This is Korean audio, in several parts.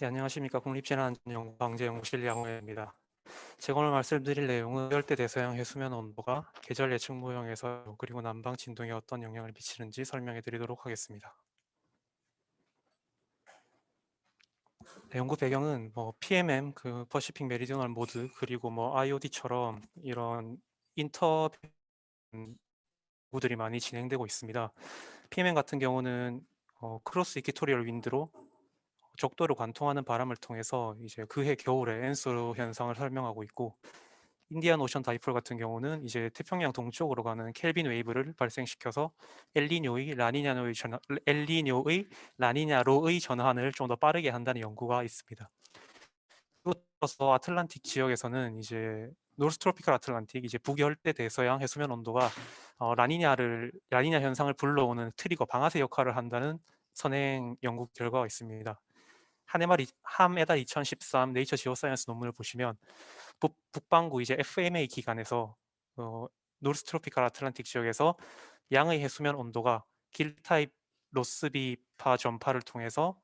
네, 안녕하십니까. 국립재난안전연구 방재연구실 양호혜입니다. 제가 오늘 말씀드릴 내용은 열대 대서양 해수면 온도가 계절 예측 모형에서 그리고 남방 진동에 어떤 영향을 미치는지 설명해 드리도록 하겠습니다. 네, 연구 배경은 PMM, 퍼시픽 메리디오널 모드, 그리고 IOD처럼 이런 인터 연구들이 많이 진행되고 있습니다. PMM 같은 경우는 크로스 이퀴토리얼 윈드로 적도를 관통하는 바람을 통해서 이제 그해 겨울에 엔소 현상을 설명하고 있고, 인디안 오션 다이폴 같은 경우는 이제 태평양 동쪽으로 가는 켈빈 웨이브를 발생시켜서 엘니뇨의 라니냐로의 전환을 좀 더 빠르게 한다는 연구가 있습니다. 그래서 아틀란틱 지역에서는 이제 노스트로피컬 아틀란틱, 이제 북열대 대서양 해수면 온도가 라니냐 현상을 불러오는 트리거 방아쇠 역할을 한다는 선행 연구 결과가 있습니다. 함에달 2013 네이처 지오사이언스 논문을 보시면 북반구 이제 FMA 기간에서 노스 트로피컬 아틀란틱 지역에서 양의 해수면 온도가 길 타입 로스비파 전파를 통해서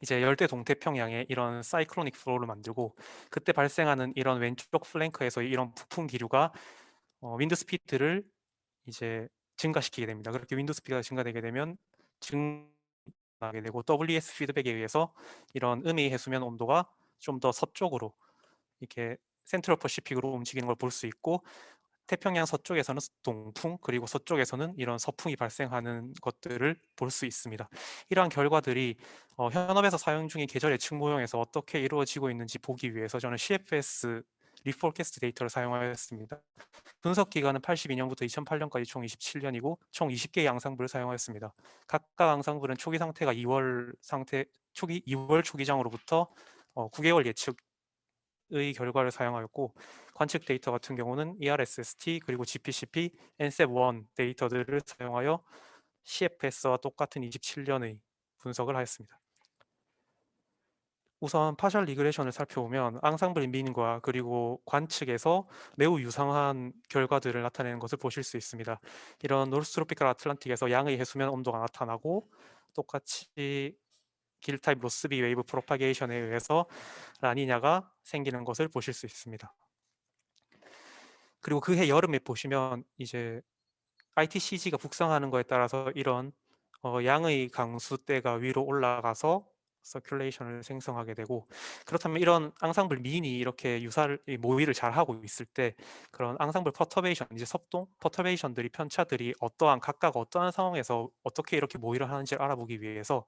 이제 열대 동태평양에 이런 사이클로닉 플로우를 만들고, 그때 발생하는 이런 왼쪽 플랭크에서 이런 북풍 기류가 윈드 스피드를 이제 증가시키게 됩니다. 그렇게 윈드 스피드가 증가되게 되면 나게 되고, WS 피드백에 의해서 이런 음의 해수면 온도가 좀 더 서쪽으로 이렇게 센트럴 퍼시픽으로 움직이는 걸 볼 수 있고, 태평양 서쪽에서는 동풍, 그리고 서쪽에서는 이런 서풍이 발생하는 것들을 볼 수 있습니다. 이러한 결과들이 현업에서 사용 중인 계절 예측 모형에서 어떻게 이루어지고 있는지 보기 위해서 저는 CFS 리포캐스트 데이터를 사용하였습니다. 분석 기간은 82년부터 2008년까지 총 27년이고 총 20개의 양상부를 사용하였습니다. 각각 양상부는 초기 상태가 2월 초기장으로부터 9개월 예측의 결과를 사용하였고, 관측 데이터 같은 경우는 ERSST 그리고 GPCP, NSEP1 데이터들을 사용하여 CFS와 똑같은 27년의 분석을 하였습니다. 우선 파셜 리그레션을 살펴보면 앙상블 민과 그리고 관측에서 매우 유사한 결과들을 나타내는 것을 보실 수 있습니다. 이런 노스트로피컬 아틀란틱에서 양의 해수면 온도가 나타나고, 똑같이 길 타입 로스비 웨이브 프로파게이션에 의해서 라니냐가 생기는 것을 보실 수 있습니다. 그리고 그해 여름에 보시면 이제 ITCG가 북상하는 것에 따라서 이런 양의 강수대가 위로 올라가서 서큘레이션을 생성하게 되고, 그렇다면 이런 앙상블 미인이 이렇게 모의를 잘 하고 있을 때 그런 앙상블 퍼터베이션, 이제 섭동 퍼터베이션들이 편차들이 각각 어떠한 상황에서 어떻게 이렇게 모의를 하는지를 알아보기 위해서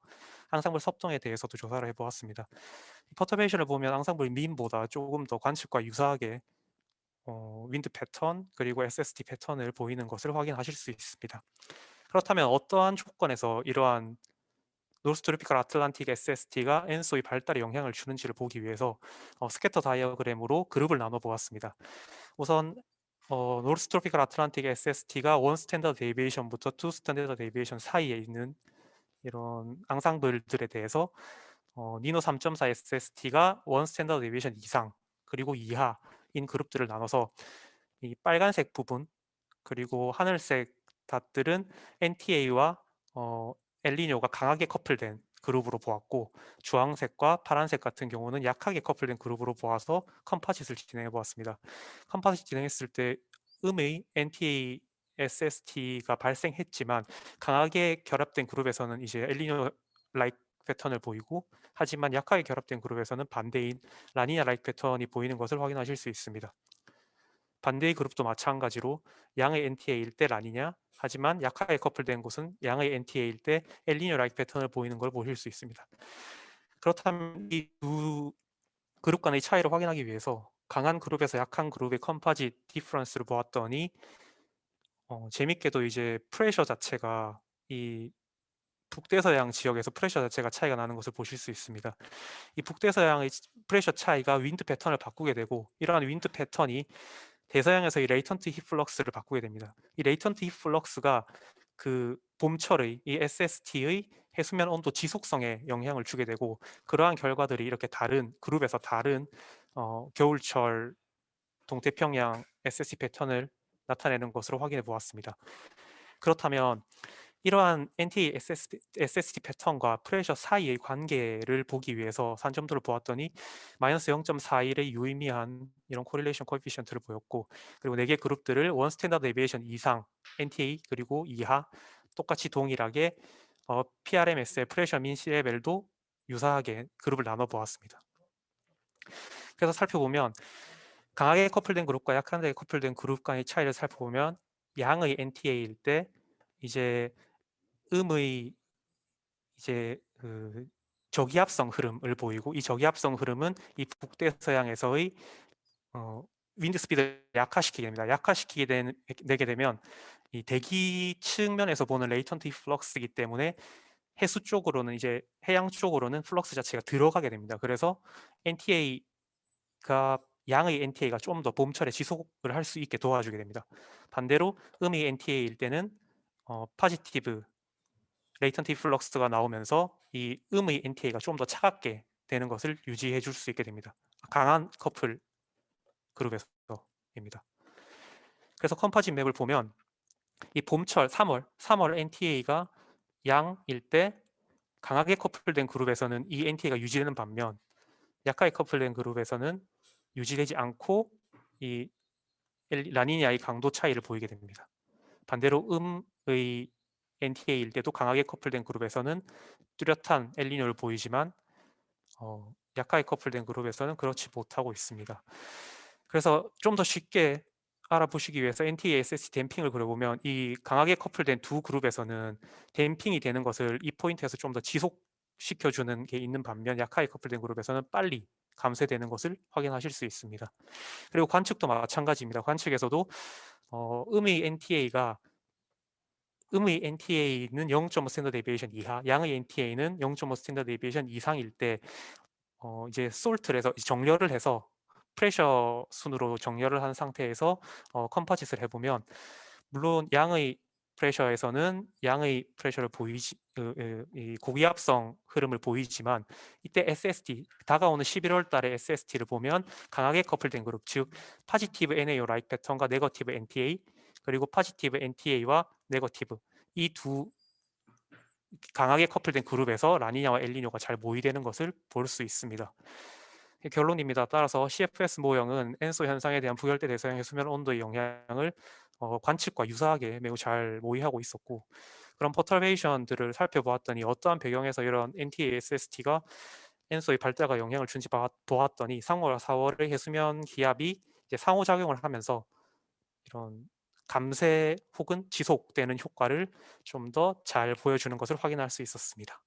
앙상블 섭동에 대해서도 조사를 해보았습니다. 퍼터베이션을 보면 앙상블 미인보다 조금 더 관측과 유사하게 윈드 패턴 그리고 SST 패턴을 보이는 것을 확인하실 수 있습니다. 그렇다면 어떠한 조건에서 이러한 노스트로피컬 아틀란틱 SST가 엔소의 발달에 영향을 주는지를 보기 위해서 스캐터 다이어그램으로 그룹을 나눠 보았습니다. 우선 노스트로피컬 아틀란틱 SST가 1 스탠더드 데이비에이션부터 2 스탠더드 데이비에이션 사이에 있는 이런 앙상블들에 대해서 니노 3.4 SST가 1 스탠더드 데이비에이션 이상 그리고 이하인 그룹들을 나눠서 이 빨간색 부분 그리고 하늘색 닷들은 NTA와 엘니뇨가 강하게 커플된 그룹으로 보았고, 주황색과 파란색 같은 경우는 약하게 커플된 그룹으로 보아서 컴파짓을 진행해 보았습니다. 컴파짓 진행했을 때 음의 NTA SST가 발생했지만 강하게 결합된 그룹에서는 이제 엘니뇨 라이크 패턴을 보이고, 하지만 약하게 결합된 그룹에서는 반대인 라니냐 라이크 패턴이 보이는 것을 확인하실 수 있습니다. 반대의 그룹도 마찬가지로 양의 NTA일 때 라니냐, 하지만 약하게 커플된 곳은 양의 NTA일 때 엘니뇨 라이크 패턴을 보이는 걸 보실 수 있습니다. 그렇다면 이 두 그룹 간의 차이를 확인하기 위해서 강한 그룹에서 약한 그룹의 컴파짓 디퍼런스를 보았더니 재밌게도 이제 프레셔 자체가 이 북대서양 지역에서 프레셔 자체가 차이가 나는 것을 보실 수 있습니다. 이 북대서양의 프레셔 차이가 윈드 패턴을 바꾸게 되고, 이러한 윈드 패턴이 대서양에서 이 레이턴트 히 플럭스를 바꾸게 됩니다. 이 레이턴트 히 플럭스가 그 봄철의 이 SST의 해수면 온도 지속성에 영향을 주게 되고, 그러한 결과들이 이렇게 다른 그룹에서 다른 겨울철 동태평양 SST 패턴을 나타내는 것으로 확인해 보았습니다. 그렇다면 이러한 NTA SST 패턴과 프레셔 사이의 관계를 보기 위해서 산점도를 보았더니 마이너스 0.41의 유의미한 이런 코릴레이션 코에피션트를 보였고, 그리고 4개 그룹들을 원 스탠다드 데비에이션 이상 NTA 그리고 이하 똑같이 동일하게 PRMS의 프레셔 민 C레벨도 유사하게 그룹을 나눠 보았습니다. 그래서 살펴보면 강하게 커플된 그룹과 약하게 커플된 그룹 간의 차이를 살펴보면 양의 NTA일 때 이제 음의 이제 그 저기압성 흐름을 보이고, 이 저기압성 흐름은 이 북대서양에서의 윈드 스피드를 약화시키게 됩니다. 약화시키게 되게 되면 이 대기 측면에서 보는 레이턴트 플럭스이기 때문에 해수 쪽으로는 이제 해양 쪽으로는 플럭스 자체가 들어가게 됩니다. 그래서 NTA가 양의 NTA가 좀 더 봄철에 지속을 할 수 있게 도와주게 됩니다. 반대로 음의 NTA일 때는 파지티브 레이턴트 플럭스가 나오면서 이 음의 NTA가 좀 더 차갑게 되는 것을 유지해 줄 수 있게 됩니다. 강한 커플 그룹에서입니다. 그래서 컴파짓 맵을 보면 이 봄철 3월 NTA가 양일 때 강하게 커플된 그룹에서는 이 NTA가 유지되는 반면 약하게 커플된 그룹에서는 유지되지 않고 이 라니냐의 강도 차이를 보이게 됩니다. 반대로 음의 NTA일 때도 강하게 커플된 그룹에서는 뚜렷한 엘니뇨를 보이지만 약하게 커플된 그룹에서는 그렇지 못하고 있습니다. 그래서 좀 더 쉽게 알아보시기 위해서 NTA SST 댐핑을 그려보면 이 강하게 커플된 두 그룹에서는 댐핑이 되는 것을 이 포인트에서 좀 더 지속시켜주는 게 있는 반면 약하게 커플된 그룹에서는 빨리 감쇄되는 것을 확인하실 수 있습니다. 그리고 관측도 마찬가지입니다. 관측에서도 음의 NTA는 0.5 스탠더드 데비에이션 이하, 양의 NTA는 0.5 스탠더드 데비에이션 이상일 때 이제 솔트를 해서 정렬을 해서 프레셔 순으로 정렬을 한 상태에서 컴파짓을 해보면 물론 양의 프레셔에서는 양의 프레셔를 보이지 이 고기압성 흐름을 보이지만 이때 SST 다가오는 11월 달에 SST를 보면 강하게 커플된 그룹, 즉 파지티브 NAO 라이크 패턴과 네거티브 NTA 그리고 파지티브 NTA와 네거티브 이 두 강하게 커플된 그룹에서 라니냐와 엘니뇨가 잘 모이되는 것을 볼 수 있습니다. 결론입니다. 따라서 CFS 모형은 엔소 현상에 대한 부열대 대서양의 수면 온도의 영향을 관측과 유사하게 매우 잘 모의하고 있었고, 그런 퍼터베이션들을 살펴보았더니 어떠한 배경에서 이런 NTASST가 엔소의 발달과 영향을 준지 보았더니 3월, 4월의 해수면 기압이 이제 상호작용을 하면서 이런 감쇄 혹은 지속되는 효과를 좀 더 잘 보여주는 것을 확인할 수 있었습니다.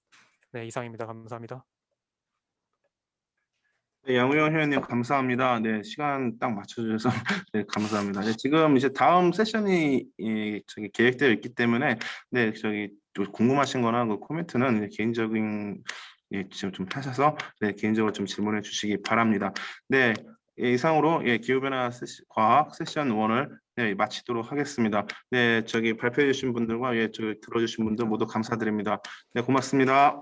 네, 이상입니다. 감사합니다. 네, 양우영 회원님 감사합니다. 네, 시간 딱 맞춰주셔서 네, 감사합니다. 네, 지금 이제 다음 세션이 저기 계획되어 있기 때문에 네, 저기 좀 궁금하신 거나 그 코멘트는 개인적인 지금 좀 하셔서 네, 개인적으로 좀 질문해 주시기 바랍니다. 네, 이상으로 기후변화 과학 세션 1을 네, 마치도록 하겠습니다. 네, 저기 발표해 주신 분들과 저기 들어주신 분들 모두 감사드립니다. 네, 고맙습니다.